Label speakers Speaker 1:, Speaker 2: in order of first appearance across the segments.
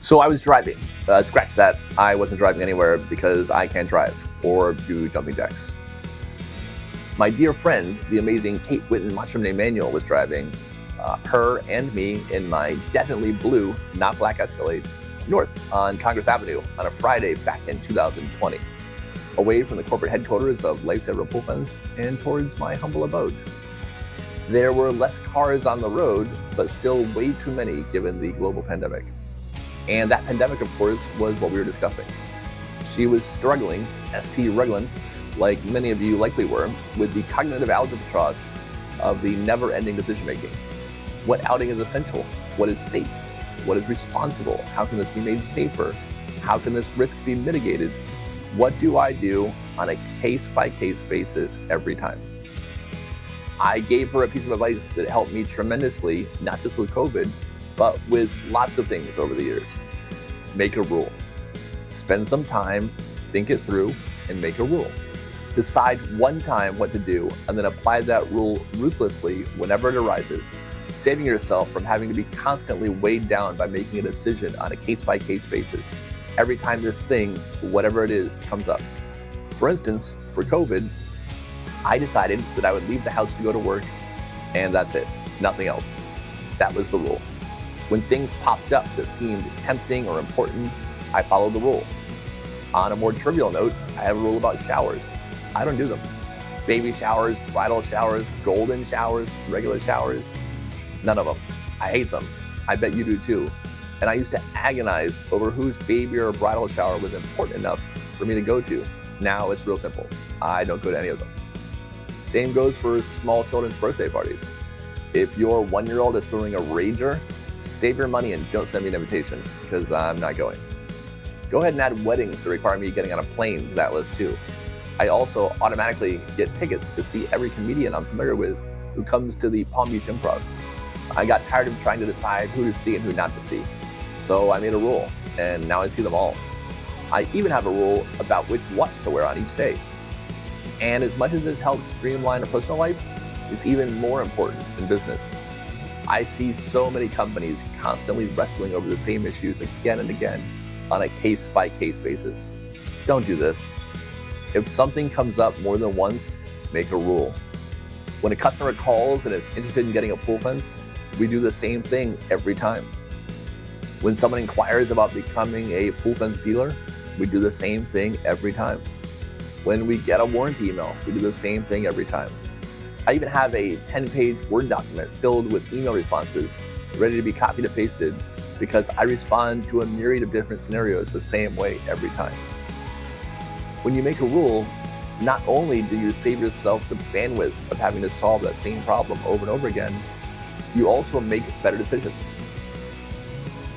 Speaker 1: So I was driving. Scratch that. I wasn't driving anywhere because I can't drive or do jumping jacks. My dear friend, the amazing Kate Whitten Matrimony Manual, was driving her and me in my definitely blue, not black Escalade north on Congress Avenue on a Friday back in 2020, away from the corporate headquarters of Cerebral Pool Fence and towards my humble abode. There were less cars on the road, but still way too many given the global pandemic. And that pandemic, of course, was what we were discussing. She was struggling, ruggling, like many of you likely were, with the cognitive albatross of the never-ending decision-making. What outing is essential? What is safe? What is responsible? How can this be made safer? How can this risk be mitigated? What do I do on a case-by-case basis every time? I gave her a piece of advice that helped me tremendously, not just with COVID, but with lots of things over the years. Make a rule. Spend some time, think it through, and make a rule. Decide one time what to do, and then apply that rule ruthlessly whenever it arises, saving yourself from having to be constantly weighed down by making a decision on a case-by-case basis every time this thing, whatever it is, comes up. For instance, for COVID, I decided that I would leave the house to go to work, and that's it, nothing else. That was the rule. When things popped up that seemed tempting or important, I followed the rule. On a more trivial note, I have a rule about showers. I don't do them. Baby showers, bridal showers, golden showers, regular showers, none of them. I hate them. I bet you do too. And I used to agonize over whose baby or bridal shower was important enough for me to go to. Now it's real simple. I don't go to any of them. Same goes for small children's birthday parties. If your 1-year-old is throwing a rager, save your money and don't send me an invitation because I'm not going. Go ahead and add weddings that require me getting on a plane to that list too. I also automatically get tickets to see every comedian I'm familiar with who comes to the Palm Beach Improv. I got tired of trying to decide who to see and who not to see. So I made a rule, and now I see them all. I even have a rule about which watch to wear on each day. And as much as this helps streamline a personal life, it's even more important in business. I see so many companies constantly wrestling over the same issues again and again on a case-by-case basis. Don't do this. If something comes up more than once, make a rule. When a customer calls and is interested in getting a pool fence, we do the same thing every time. When someone inquires about becoming a pool fence dealer, we do the same thing every time. When we get a warranty email, we do the same thing every time. I even have a 10-page Word document filled with email responses ready to be copied and pasted because I respond to a myriad of different scenarios the same way every time. When you make a rule, not only do you save yourself the bandwidth of having to solve that same problem over and over again, you also make better decisions.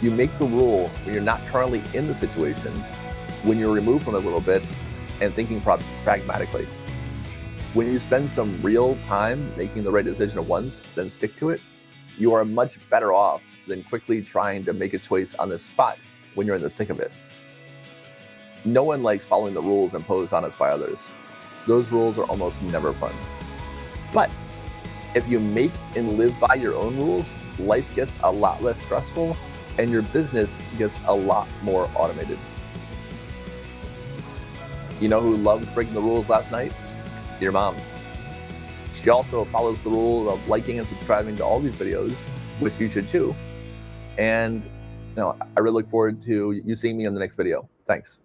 Speaker 1: You make the rule when you're not currently in the situation, when you're removed from it a little bit, and thinking pragmatically. When you spend some real time making the right decision at once, then stick to it, you are much better off than quickly trying to make a choice on the spot when you're in the thick of it. No one likes following the rules imposed on us by others. Those rules are almost never fun. But if you make and live by your own rules, life gets a lot less stressful and your business gets a lot more automated. You know who loved breaking the rules last night? Your mom. She also follows the rule of liking and subscribing to all these videos, which you should too. And I really look forward to you seeing me in the next video. Thanks.